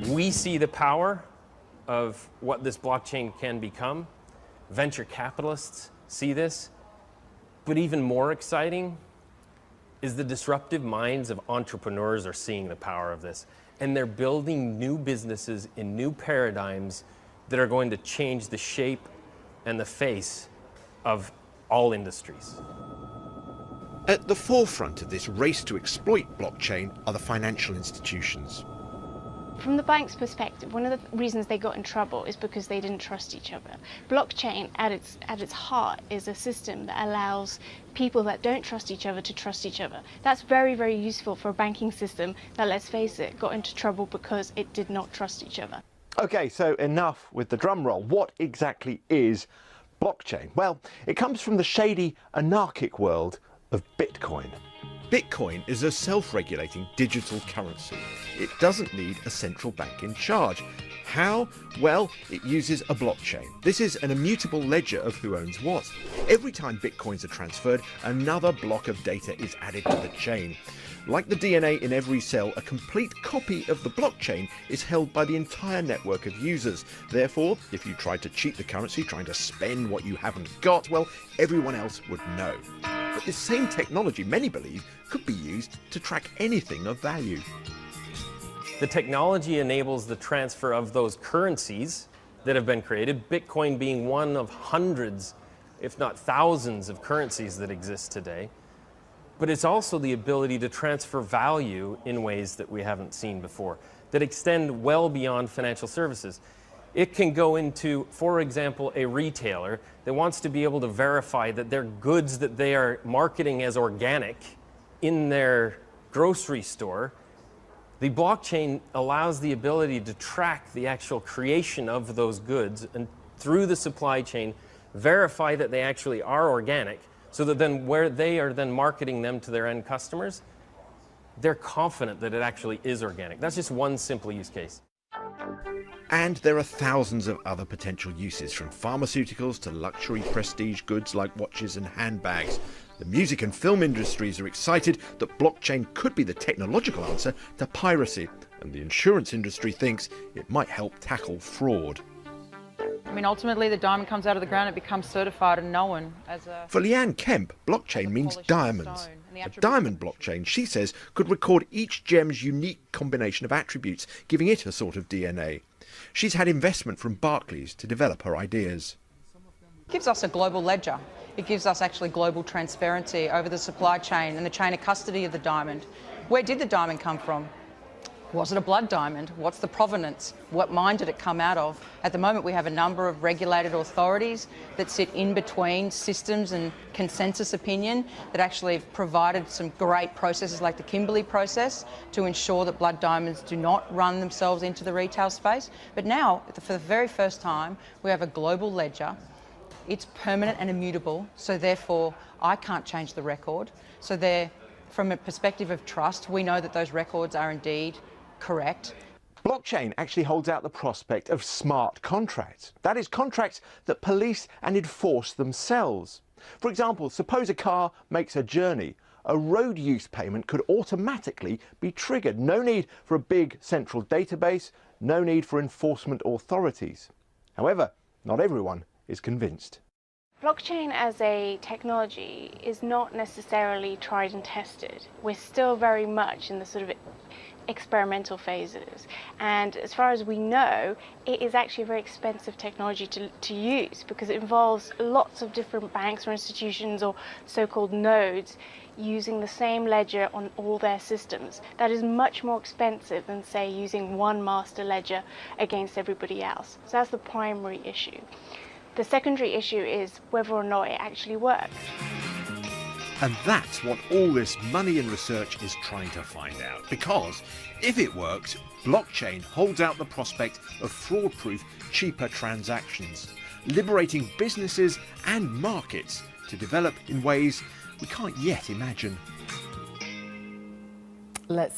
We see the power of what this blockchain can become. Venture capitalists see this. But even more exciting is the disruptive minds of entrepreneurs are seeing the power of this. And they're building new businesses in new paradigms that are going to change the shape and the face of all industries. At the forefront of this race to exploit blockchain are the financial institutions. From the bank's perspective, one of the reasons they got in trouble is because they didn't trust each other. Blockchain, at its heart, is a system that allows people that don't trust each other to trust each other. That's very, very useful for a banking system that, let's face it, got into trouble because it did not trust each other. Okay, so enough with the drum roll. What exactly is blockchain? Well, it comes from the shady, anarchic world of Bitcoin. Bitcoin is a self-regulating digital currency. It doesn't need a central bank in charge. How? Well, it uses a blockchain. This is an immutable ledger of who owns what. Every time bitcoins are transferred, another block of data is added to the chain. Like the DNA in every cell, a complete copy of the blockchain is held by the entire network of users. Therefore, if you tried to cheat the currency, trying to spend what you haven't got, well, everyone else would know. But this same technology, many believe, could be used to track anything of value. The technology enables the transfer of those currencies that have been created, Bitcoin being one of hundreds, if not thousands, of currencies that exist today. But it's also the ability to transfer value in ways that we haven't seen before, that extend well beyond financial services. It can go into, for example, a retailer that wants to be able to verify that their goods that they are marketing as organic in their grocery store. The blockchain allows the ability to track the actual creation of those goods and through the supply chain verify that they actually are organic, so that then where they are then marketing them to their end customers, they're confident that it actually is organic. That's just one simple use case. And there are thousands of other potential uses, from pharmaceuticals to luxury prestige goods like watches and handbags. The music and film industries are excited that blockchain could be the technological answer to piracy, and the insurance industry thinks it might help tackle fraud. I mean, ultimately the diamond comes out of the ground, it becomes certified and known as a... For Leanne Kemp, blockchain means diamonds. A diamond blockchain, she says, could record each gem's unique combination of attributes, giving it a sort of DNA. She's had investment from Barclays to develop her ideas. It gives us a global ledger. It gives us actually global transparency over the supply chain and the chain of custody of the diamond. Where did the diamond come from? Was it a blood diamond? What's the provenance? What mine did it come out of? At the moment we have a number of regulated authorities that sit in between systems and consensus opinion that actually have provided some great processes like the Kimberley process to ensure that blood diamonds do not run themselves into the retail space. But now, for the very first time, we have a global ledger. It's permanent and immutable, so therefore I can't change the record. So there, from a perspective of trust, we know that those records are indeed correct. Blockchain actually holds out the prospect of smart contracts. That is, contracts that police and enforce themselves. For example, suppose a car makes a journey. A road use payment could automatically be triggered. No need for a big central database, no need for enforcement authorities. However, not everyone is convinced. Blockchain as a technology is not necessarily tried and tested. We're still very much in the sort of experimental phases, and as far as we know, it is actually a very expensive technology to use because it involves lots of different banks or institutions or so-called nodes using the same ledger on all their systems. That is much more expensive than, say, using one master ledger against everybody else. So that's the primary issue. The secondary issue is whether or not it actually works. And that's what all this money and research is trying to find out. Because if it works, blockchain holds out the prospect of fraud-proof, cheaper transactions, liberating businesses and markets to develop in ways we can't yet imagine. Let's